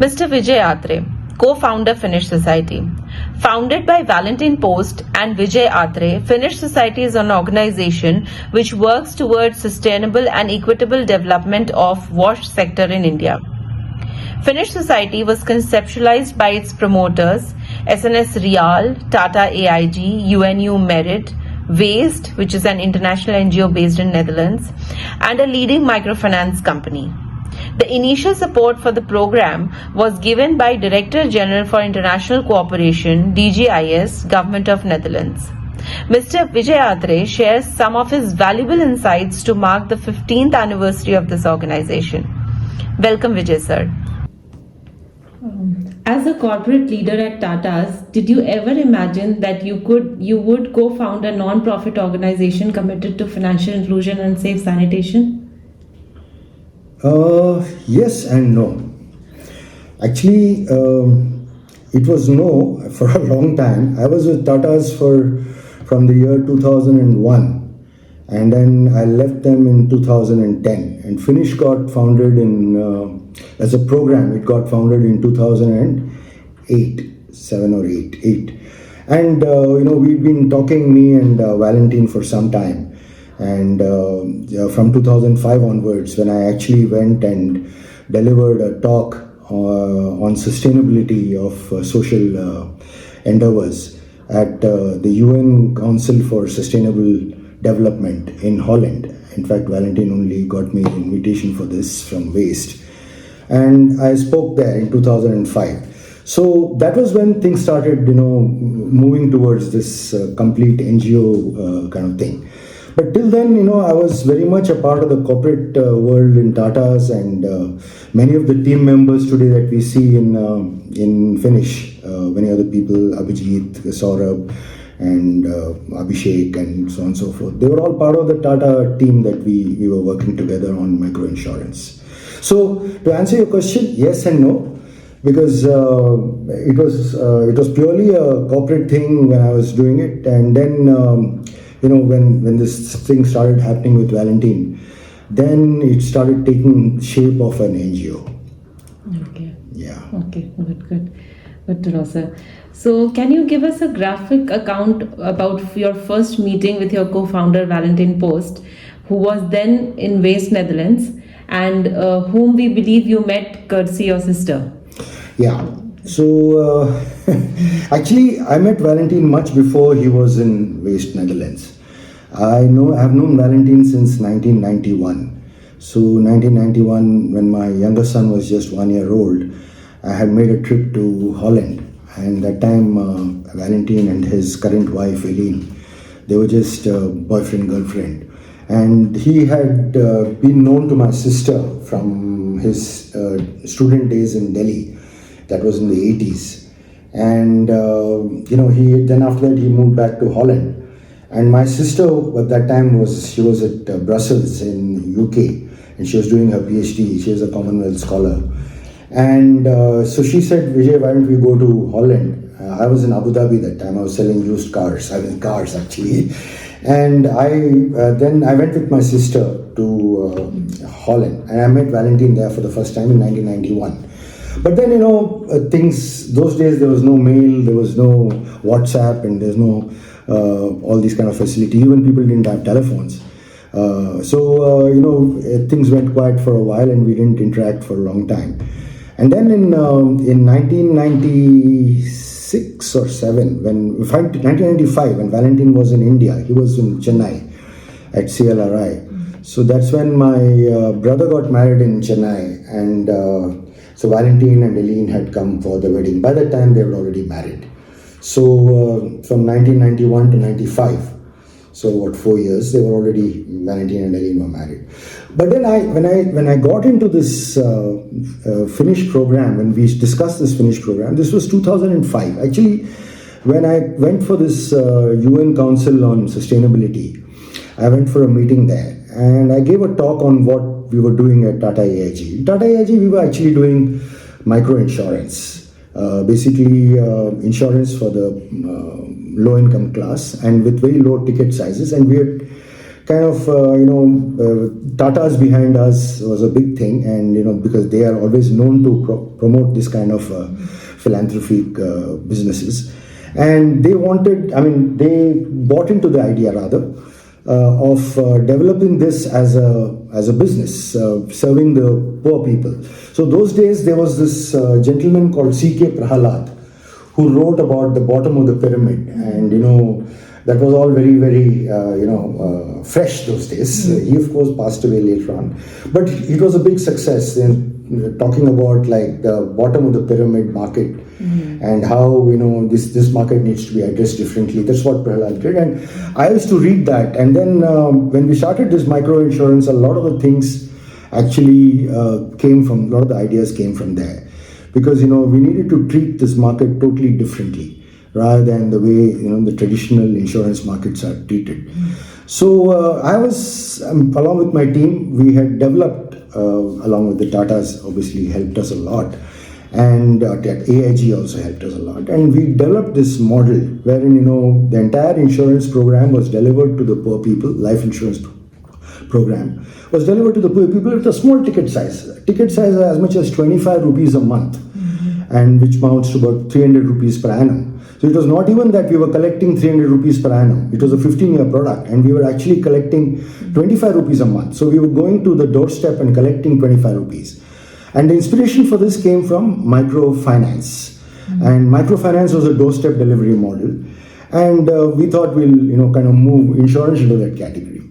Mr. Vijay Athreye, co-founder Finnish Society. Founded by Valentin Post and Vijay Athreye, Finnish Society is an organization which works towards sustainable and equitable development of wash sector in India. Finnish Society was conceptualized by its promoters SNS-REAAL, TATA-AIG, UNU-MERIT, Waste, which is an international NGO based in Netherlands, and a leading microfinance company. The initial support for the program was given by Directorate-General for International Cooperation, DGIS, Government of Netherlands. Mr. Vijay Athreye shares some of his valuable insights to mark the 15th anniversary of this organization. Welcome, Vijay, sir. As a corporate leader at Tata's, did you ever imagine that you would co-found a non-profit organization committed to financial inclusion and safe sanitation? Yes and no. Actually, it was no for a long time. I was with Tata's from the year 2001, and then I left them in 2010. And Finnish got founded as a program. It got founded in 2008, 7 or 8. And we've been talking, me and Valentin, for some time. And from 2005 onwards, when I actually went and delivered a talk on sustainability of social endeavors at the UN Council for Sustainable Development in Holland. In fact, Valentin only got me an invitation for this from Waste. And I spoke there in 2005. So that was when things started, moving towards this complete NGO kind of thing. But till then, I was very much a part of the corporate world in Tata's, and many of the team members today that we see in Finnish, many other people, Abhijit, Saurabh, and Abhishek, and so on and so forth. They were all part of the Tata team that we were working together on microinsurance. So to answer your question, yes and no, because it was purely a corporate thing when I was doing it, and then when this thing started happening with Valentin, then it started taking shape of an NGO. Okay. Yeah. Okay. Good to know, sir. So, can you give us a graphic account about your first meeting with your co-founder Valentin Post, who was then in Waste, Netherlands, and whom we believe you met courtesy your sister? Yeah. So actually, I met Valentin much before he was in Waste, Netherlands. I have known Valentin since 1991. So 1991, when my younger son was just 1 year old, I had made a trip to Holland. And that time, Valentin and his current wife, Eileen, they were just boyfriend, girlfriend. And he had been known to my sister from his student days in Delhi. That was in the 80s. And, then after that, he moved back to Holland. And my sister at that time she was at Brussels in UK, and she was doing her PhD. She was a Commonwealth scholar. And so she said, Vijay, why don't we go to Holland? I was in Abu Dhabi that time. I was selling used cars. Cars actually. And then I went with my sister to Holland, and I met Valentin there for the first time in 1991. But then, those days there was no mail, there was no WhatsApp, and there's no all these kind of facility. Even people didn't have telephones. Things went quiet for a while, and we didn't interact for a long time. And then in 1996 or 1995, when Valentin was in India, he was in Chennai at CLRI. So that's when my brother got married in Chennai, and so Valentin and Eileen had come for the wedding. By that time, they were already married. So from 1991 to 95, so 4 years, they were already, Valentin and Eileen were married. But then when I got into this Finnish program, when we discussed this Finnish program, this was 2005. Actually, when I went for this UN Council on Sustainability, I went for a meeting there, and I gave a talk on what we were doing at TATA-AIG. TATA-AIG, we were actually doing microinsurance, basically insurance for the low-income class, and with very low ticket sizes. And we had kind of, Tata's behind us was a big thing, and because they are always known to promote this kind of philanthropic businesses, and they bought into the idea rather of developing this as a business, serving the poor people. So those days there was this gentleman called C.K. Prahalad who wrote about the bottom of the pyramid, and that was all very, very fresh those days. He of course passed away later on, but it was a big success in talking about like the bottom of the pyramid market, and how this market needs to be addressed differently. That's what Prahalad did, and I used to read that. And then when we started this micro insurance, a lot of the things actually came from, a lot of the ideas came from there, because we needed to treat this market totally differently rather than the way the traditional insurance markets are treated. So I was along with my team, we had developed along with the Tatas, obviously helped us a lot, and AIG also helped us a lot, and we developed this model wherein the entire insurance program was delivered to the poor people. Life insurance program was delivered to the poor people with a small ticket size as much as 25 rupees a month, and which amounts to about 300 rupees per annum. So it was not even that we were collecting 300 rupees per annum. It was a 15-year product, and we were actually collecting 25 rupees a month. So we were going to the doorstep and collecting 25 rupees. And the inspiration for this came from microfinance. And microfinance was a doorstep delivery model. And we thought we'll, kind of move insurance into that category.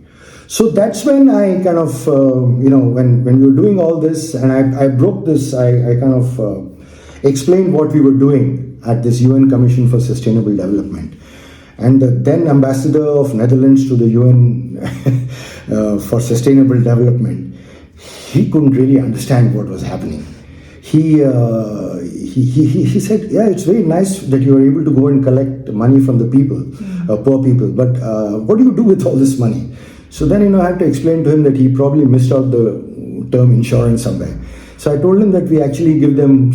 So that's when I kind of, when we were doing all this, and I broke this, I kind of explained what we were doing at this UN Commission for Sustainable Development. And the then ambassador of Netherlands to the UN for Sustainable Development, he couldn't really understand what was happening. He said, yeah, it's very nice that you are able to go and collect money from the people, poor people, but what do you do with all this money? So then, I had to explain to him that he probably missed out the term insurance somewhere. So I told him that we actually give them,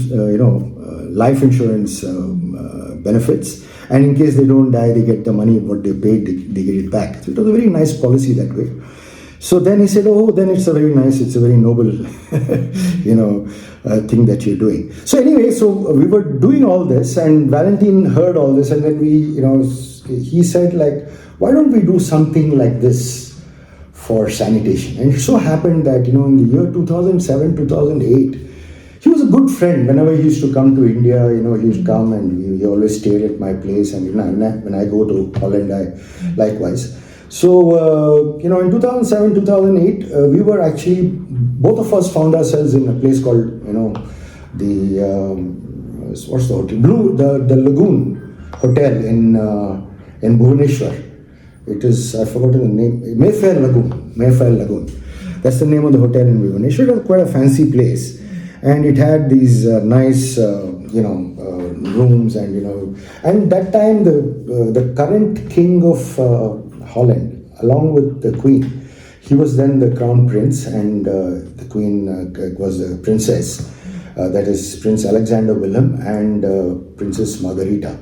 life insurance benefits, and in case they don't die, they get the money what they paid, they get it back. So it was a very nice policy that way. So then he said, oh, then it's a very noble, thing that you're doing. So anyway, so we were doing all this, and Valentin heard all this, and then he said like, why don't we do something like this for sanitation? And it so happened that, in the year 2007, 2008, he was a good friend. Whenever he used to come to India, he used to come, and he always stayed at my place. And when I go to Holland, I likewise. So, in 2007, 2008, we were actually, both of us found ourselves in a place called, what's the hotel? The Lagoon Hotel in Bhubaneswar. It is, I've forgotten the name, Mayfair Lagoon. That's the name of the hotel in Bhubaneswar. It was quite a fancy place. And it had these nice, rooms, and that time the current king of Holland, along with the queen, he was then the crown prince, and the queen was the princess, that is Prince Alexander Wilhelm and Princess Margarita,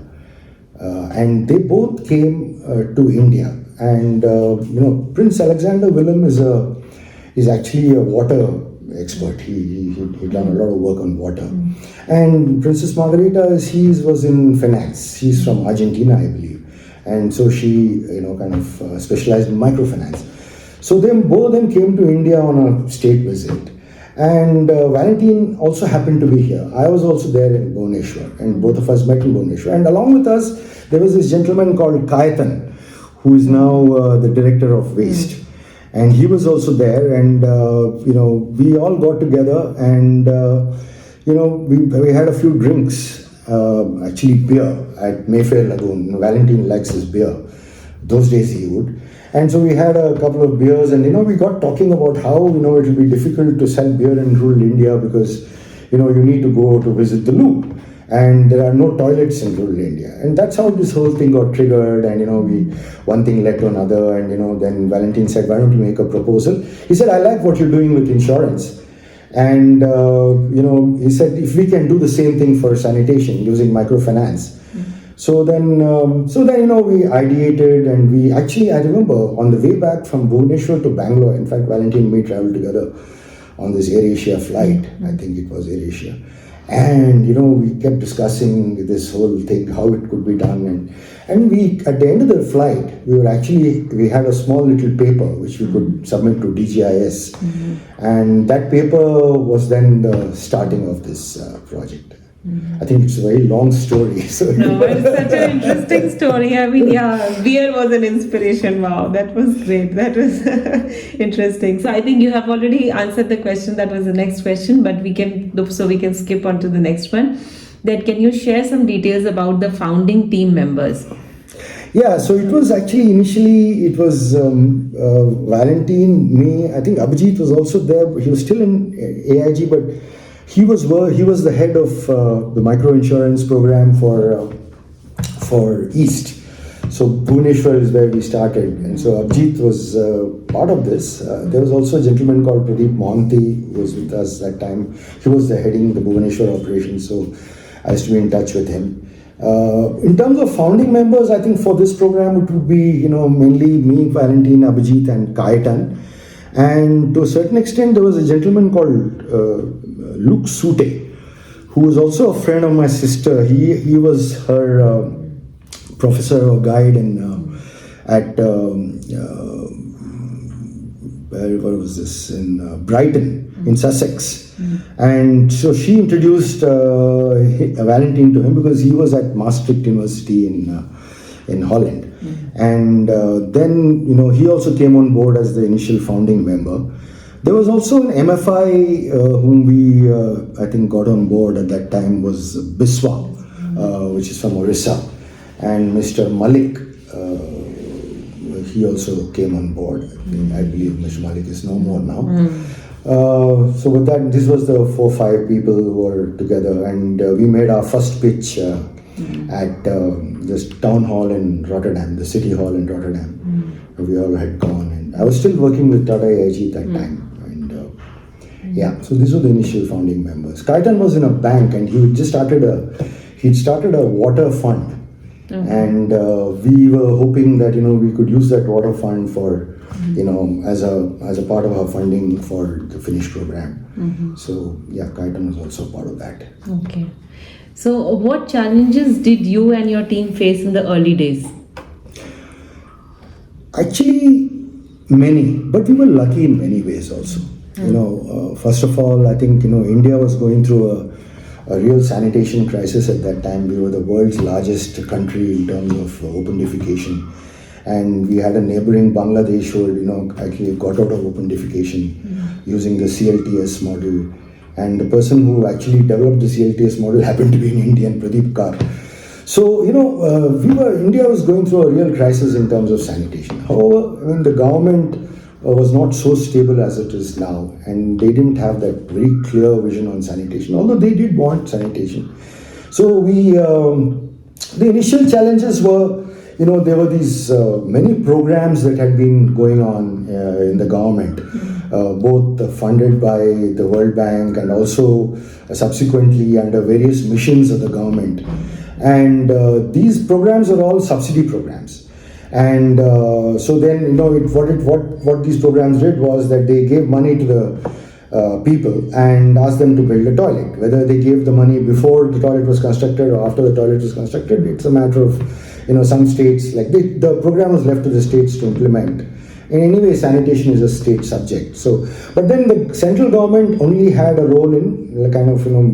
and they both came to India, and Prince Alexander Wilhelm is actually a water expert. He done a lot of work on water. And Princess Margarita was in finance. She's from Argentina, I believe, and so she kind of specialized in microfinance. So both of them came to India on a state visit, and Valentin also happened to be here. I was also there in Bhubaneswar, and both of us met in Bhubaneswar. And along with us, there was this gentleman called Kaitan, who is now the director of waste. And he was also there, and we all got together, and we had a few drinks, actually beer at Mayfair Lagoon. Valentin likes his beer. Those days he would. And so we had a couple of beers, and we got talking about how it will be difficult to sell beer in rural India because you need to go to visit the loo, and there are no toilets in rural India. And that's how this whole thing got triggered, and one thing led to another, and then Valentin said, why don't you make a proposal? He said, I like what you're doing with insurance, and he said, if we can do the same thing for sanitation using microfinance, So then, we ideated, and I remember on the way back from Bhubaneswar to Bangalore, in fact, Valentin and me traveled together on this AirAsia flight. I think it was AirAsia. And, we kept discussing this whole thing, how it could be done. And we, at the end of the flight, we had a small little paper which we could submit to DGIS. And that paper was then the starting of this project. I think it's a very long story. So no, it's such an interesting story. I mean, yeah, beer was an inspiration. Wow, that was great. That was interesting. So I think you have already answered the question. That was the next question, but we can skip on to the next one. Then can you share some details about the founding team members? Yeah, so it was actually initially it was Valentin, me. I think Abhijit was also there. He was still in AIG, but he was the head of the micro insurance program for East. So Bhubaneswar is where we started, and so Abhijit was part of this. There was also a gentleman called Pradeep Mohanty who was with us that time. He was heading the Bhubaneswar operation, so I used to be in touch with him. In terms of founding members, I think for this program it would be mainly me, Valentin, Abhijit, and Kaitan. And to a certain extent, there was a gentleman called Luke Sute, who was also a friend of my sister. He was her professor or guide at where was this, in Brighton, in Sussex. And so she introduced Valentin to him because he was at Maastricht University in Holland. And then he also came on board as the initial founding member. There was also an MFI whom we I think got on board at that time was Biswa, which is from Orissa, and Mr. Malik. He also came on board. I believe Mr. Malik is no more now. So with that, this was the 4 or 5 people who were together, and we made our first pitch at this town hall in Rotterdam, the city hall in Rotterdam. We all had gone, and I was still working with TATA-AIG at that time. And so these were the initial founding members. Kaitan was in a bank, and he'd started a water fund. And we were hoping that we could use that water fund for as a part of our funding for the Finnish program. So Kaitan was also part of that. Okay. So what challenges did you and your team face in the early days? Actually, many, but we were lucky in many ways also. First of all, I think India was going through a real sanitation crisis at that time. We were the world's largest country in terms of open defecation, and we had a neighboring Bangladesh who actually got out of open defecation using the CLTS model, and the person who actually developed the CLTS model happened to be an Indian, Pradeep Kar. So India was going through a real crisis in terms of sanitation. However, the government was not so stable as it is now, and they didn't have that very clear vision on sanitation, although they did want sanitation. So the initial challenges were, there were these many programs that had been going on in the government, both funded by the World Bank and also subsequently under various missions of the government. And these programs are all subsidy programs. And so then, what these programs did was that they gave money to the people and asked them to build a toilet. Whether they gave the money before the toilet was constructed or after the toilet was constructed, it's a matter of, some states, the program was left to the states to implement. In any way, sanitation is a state subject. So, but then the central government only had a role in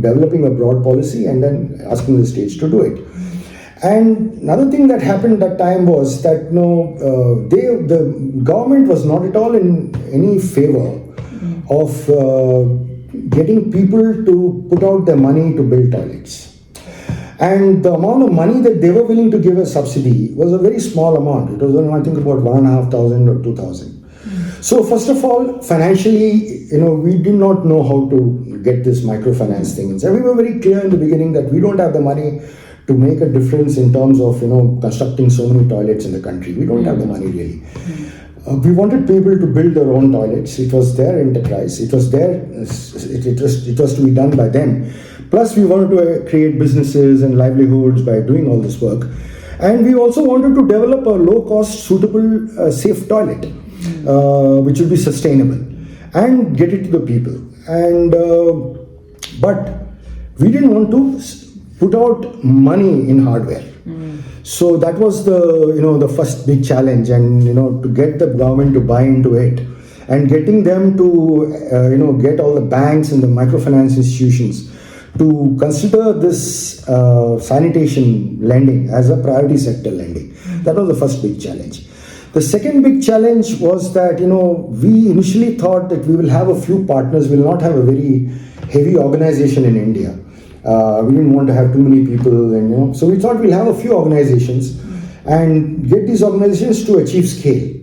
developing a broad policy and then asking the states to do it. And another thing that happened at that time was that the government was not at all in any favor of getting people to put out their money to build toilets. And the amount of money that they were willing to give as subsidy was a very small amount. It was only, I think, about 1,500 or 2,000. So first of all, financially, we did not know how to get this microfinance thing. And so we were very clear in the beginning that we don't have the money to make a difference in terms of constructing so many toilets in the country. We don't have the money really. We wanted people to build their own toilets. It was their enterprise. It was their. It was to be done by them. Plus, we wanted to create businesses and livelihoods by doing all this work. And we also wanted to develop a low-cost, suitable, safe toilet, which would be sustainable, and get it to the people. And but we didn't want to put out money in hardware. So that was the first big challenge, and to get the government to buy into it, and getting them to get all the banks and the microfinance institutions to consider this sanitation lending as a priority sector lending. That was the first big challenge. The second big challenge was that we initially thought that we will have a few partners, we will not have a very heavy organization in India. We didn't want to have too many people, and so we thought we'll have a few organizations and get these organizations to achieve scale.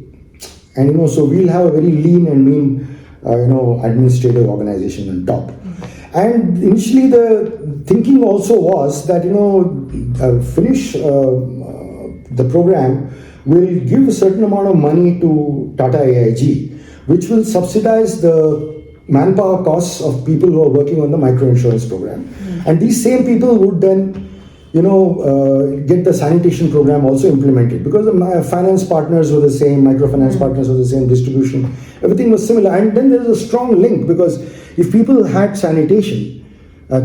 And so we'll have a very lean and mean administrative organization on top. And initially the thinking also was that finish the program will give a certain amount of money to TATA-AIG, which will subsidize the manpower costs of people who are working on the microinsurance program. And these same people would then get the sanitation program also implemented, because the finance partners were the same, microfinance partners were the same, distribution, everything was similar. And then there's a strong link, because if people had sanitation,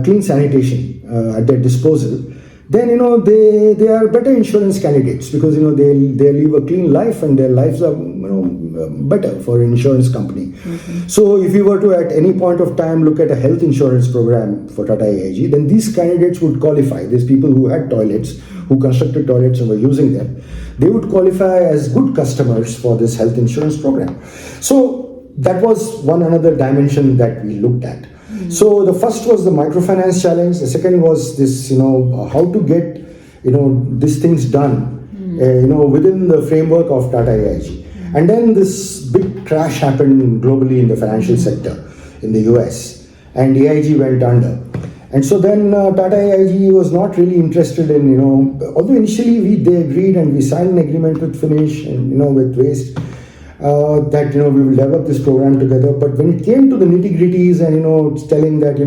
clean sanitation at their disposal, then they are better insurance candidates, because they live a clean life and their lives are better for an insurance company. So if you were to at any point of time look at a health insurance program for TATA-AIG, then these candidates would qualify. These people who had toilets, who constructed toilets and were using them, they would qualify as good customers for this health insurance program. So that was one another dimension that we looked at. So the first was the microfinance challenge. The second was this, how to get, these things done, within the framework of TATA-AIG. And then this big crash happened globally in the financial sector in the US, and AIG went under. And so then TATA-AIG was not really interested in, although initially they agreed and we signed an agreement with Finish and, with Waste, that we will develop this program together. But when it came to the nitty-gritties and telling that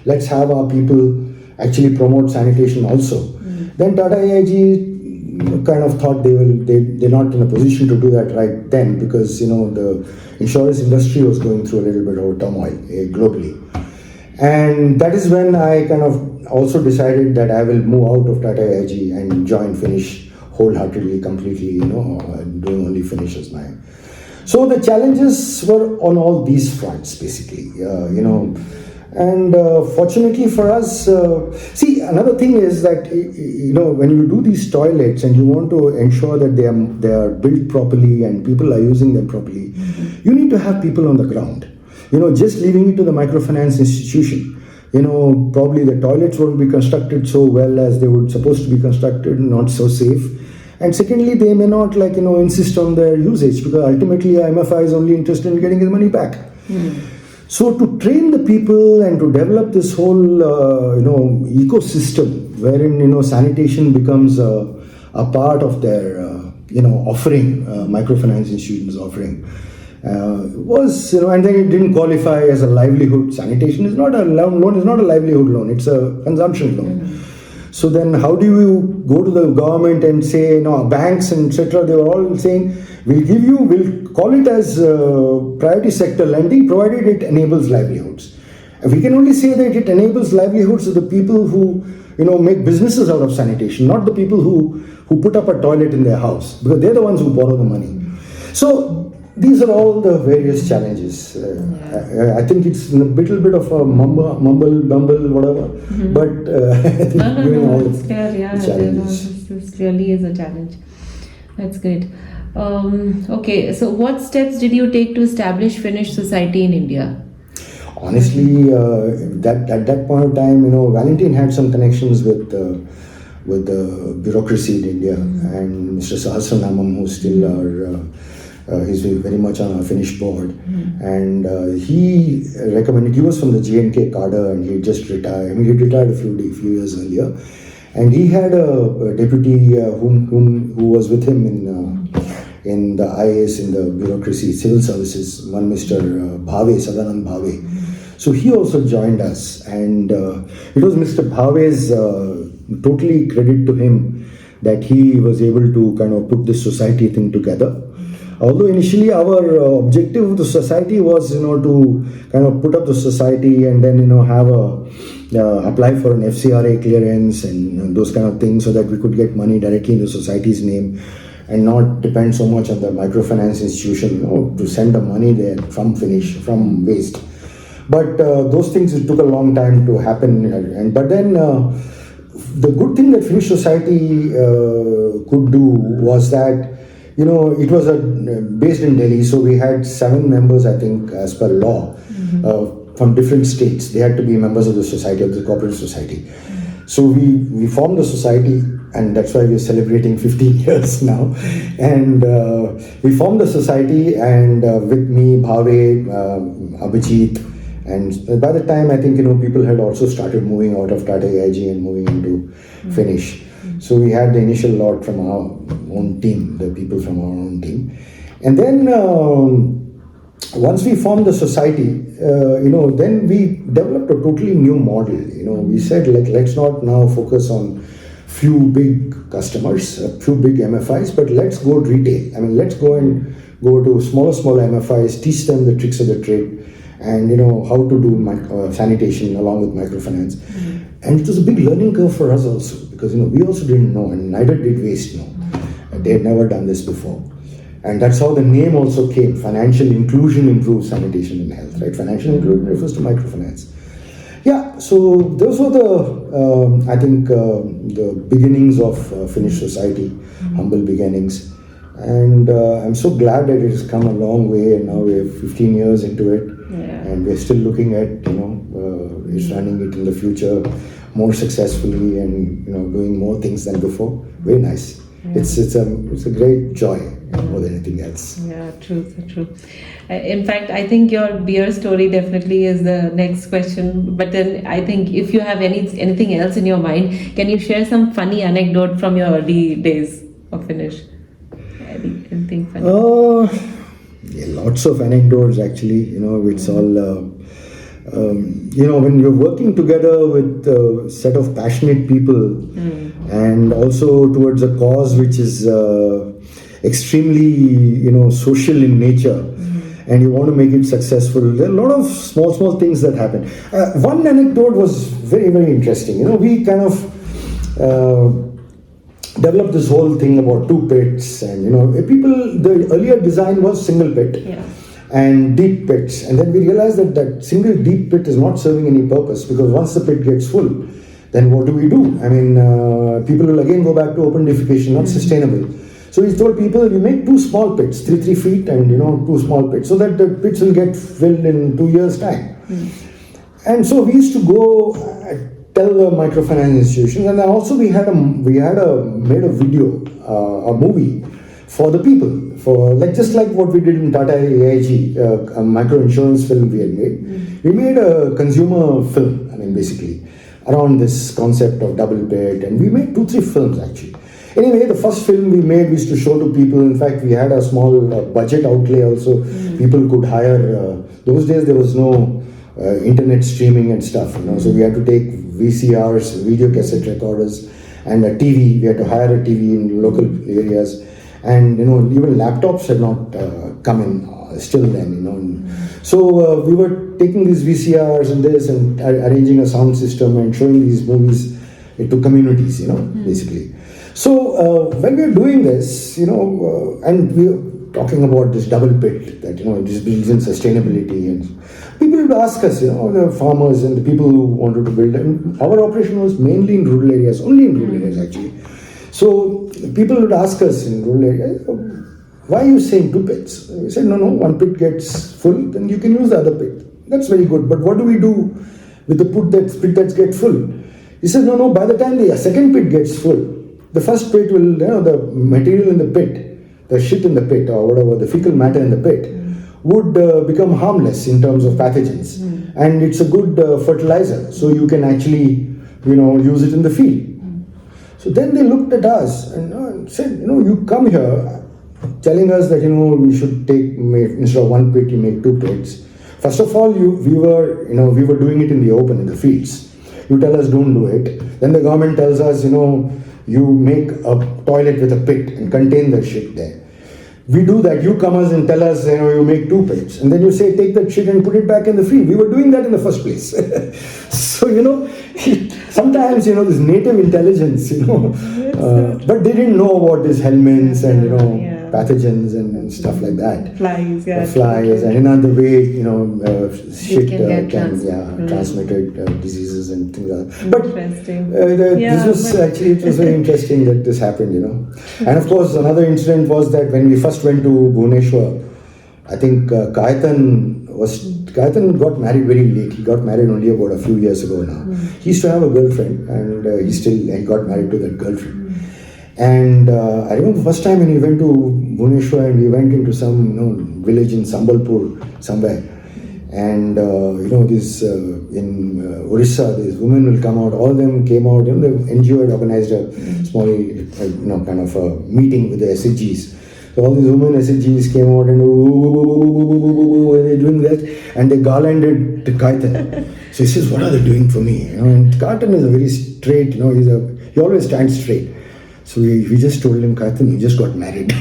let's have our people actually promote sanitation also, then TATA-AIG kind of thought they're not in a position to do that right then, because the insurance industry was going through a little bit of turmoil globally. And that is when I kind of also decided that I will move out of TATA-AIG and join Finish wholeheartedly, completely, doing only Finish as mine. So the challenges were on all these fronts, basically, And fortunately for us, see, another thing is that, when you do these toilets and you want to ensure that they are built properly and people are using them properly, you need to have people on the ground. Just leaving it to the microfinance institution, probably the toilets won't be constructed so well as they were supposed to be constructed, not so safe. And secondly, they may not insist on their usage, because ultimately MFI is only interested in getting his money back. So to train the people and to develop this whole ecosystem wherein sanitation becomes a part of their offering, microfinance institutions offering, was and then it didn't qualify as a livelihood. Sanitation is not a loan, is not a livelihood loan, it's a consumption loan. So then how do you go to the government and say, banks and etc., they were all saying, we'll call it as priority sector lending, provided it enables livelihoods. And we can only say that it enables livelihoods of the people who, make businesses out of sanitation, not the people who put up a toilet in their house, because they're the ones who borrow the money. So these are all the various challenges. I think it's a little bit of a mumble, whatever. But I think it's clear, challenges. This really is a challenge. That's great. Okay, so what steps did you take to establish Finnish Society in India? Honestly, at that point of time, Valentin had some connections with the bureaucracy in India, and Mr. Sahasranamam, who's still he's very much on our Finnish board, and he recommended. He was from the J&K cadre, and he just retired. He retired a few years earlier, and he had a deputy who was with him in the IAS, in the bureaucracy, civil services, one Mr. Sadanand Bhave. So he also joined us, and it was Mr. Bhave's totally credit to him that he was able to kind of put this society thing together. Although initially our objective of the society was, to kind of put up the society and then, have apply for an FCRA clearance and those kind of things so that we could get money directly in the society's name and not depend so much on the microfinance institution, to send the money there from waste. But those things, it took a long time to happen. But then the good thing that Finnish society could do was that, it was based in Delhi, so we had 7 members, I think, as per law, from different states. They had to be members of the society, of the corporate society. So we formed the society, and that's why we're celebrating 15 years now. And we formed the society, and with me, Bhave, Abhijit, and by the time, I think, people had also started moving out of TATA-AIG and moving into Finnish. So we had the initial lot from our own team, the people from our own team. And then once we formed the society, then we developed a totally new model. We said, let's not now focus on few big customers, a few big MFIs, but let's go retail. I mean, let's go to smaller MFIs, teach them the tricks of the trade, and how to do sanitation along with microfinance. And it was a big learning curve for us also, because we also didn't know, and neither did Waste know. They had never done this before. And that's how the name also came. Financial inclusion improves sanitation and health, right? Financial inclusion refers to microfinance. Yeah, so those were the, I think, the beginnings of Finnish society, humble beginnings. And I'm so glad that it has come a long way, and now we're 15 years into it. And we're still looking at, it's running it in the future more successfully and, doing more things than before. Very nice. Yeah. It's a great joy more than anything else. Yeah, true. In fact, I think your beer story definitely is the next question. But then I think if you have anything else in your mind, can you share some funny anecdote from your early days of Finnish? Anything funny? Yeah, lots of anecdotes actually. It's all. When you're working together with a set of passionate people and also towards a cause which is extremely, social in nature, and you want to make it successful, there are a lot of small things that happen. One anecdote was very, very interesting. We kind of developed this whole thing about 2 pits, and the earlier design was single pit. Yeah. And deep pits, and then we realized that single deep pit is not serving any purpose, because once the pit gets full, then what do we do? I mean, people will again go back to open defecation, not sustainable. So we told people, you make 2 small pits, 3 feet, and 2 small pits, so that the pits will get filled in 2 years' time. And so we used to go tell the microfinance institutions, and also we had made a video, a movie for the people, just like what we did in TATA-AIG, a micro insurance film we had made. We made a consumer film, basically, around this concept of double pit, and we made 2-3 films actually. Anyway, the first film we made, we used to show to people. In fact, we had a small budget outlay also. People could hire, those days there was no internet streaming and stuff, so we had to take VCRs, video cassette recorders, and a TV. We had to hire a TV in local areas. And even laptops had not come in still then, So we were taking these VCRs and this and arranging a sound system and showing these movies to communities, basically. So when we were doing this, and we were talking about this double pit that this brings in sustainability, and people would ask us, the farmers and the people who wanted to build, and our operation was mainly in rural areas, only in rural areas actually. So people would ask us in rural areas, why are you saying 2 pits? We said, no, 1 pit gets full, then you can use the other pit. That's very good, but what do we do with the pit that gets full? He said, no, by the time the second pit gets full, the first pit will, the material in the pit, the shit in the pit or whatever, the fecal matter in the pit, would become harmless in terms of pathogens. And it's a good fertilizer, so you can actually, use it in the field. So then they looked at us and said, you come here telling us that, we should instead of 1 pit, you make 2 pits. First of all, we were doing it in the open, in the fields. You tell us don't do it. Then the government tells us, you make a toilet with a pit and contain the shit there. We do that. You come us and tell us, you make 2 pits. And then you say, take that shit and put it back in the field. We were doing that in the first place. So, sometimes, this native intelligence, but they didn't know about these helminths and, pathogens and stuff like that. Flies, yeah. Flies, and another way, shit can get transmitted diseases and things like that. But Interesting. this was actually, it was very interesting that this happened, And of course, another incident was that when we first went to Bhubaneswar, I think Kaitan got married very late. He got married only about a few years ago now. He used to have a girlfriend, and he got married to that girlfriend. And I remember the first time when we went to Bhubaneswar, and we went into some village in Sambalpur somewhere, and this in Orissa, this women will come out. All of them came out. The NGO had organized a small kind of a meeting with the SHGs. So all these women SHGs came out and they're doing that, and they garlanded to Kaitan. So he says, "What are they doing for me?" And Kaitan is a very straight. He always stands straight. So we just told him, Kaitan, you just got married.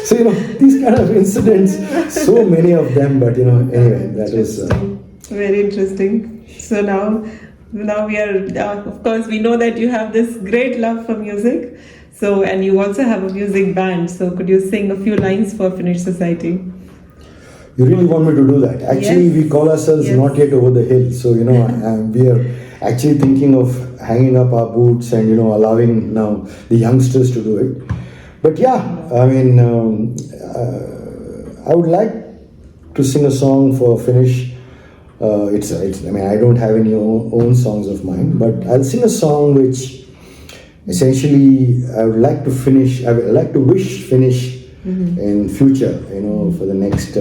So, these kind of incidents, so many of them, but, anyway, that is... Very interesting. So now we are, of course, we know that you have this great love for music. So, and you also have a music band. So could you sing a few lines for Finnish Society? You really want me to do that? Actually, we call ourselves Not Yet Over the Hill. So, we are actually thinking of hanging up our boots and, allowing now the youngsters to do it. But yeah, I mean, I would like to sing a song for Finnish. I don't have any own songs of mine, but I'll sing a song which essentially I would like to wish Finnish in future, for the next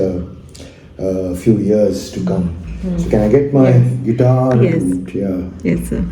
few years to come. So can I get my guitar? Yes. And, Yes, sir.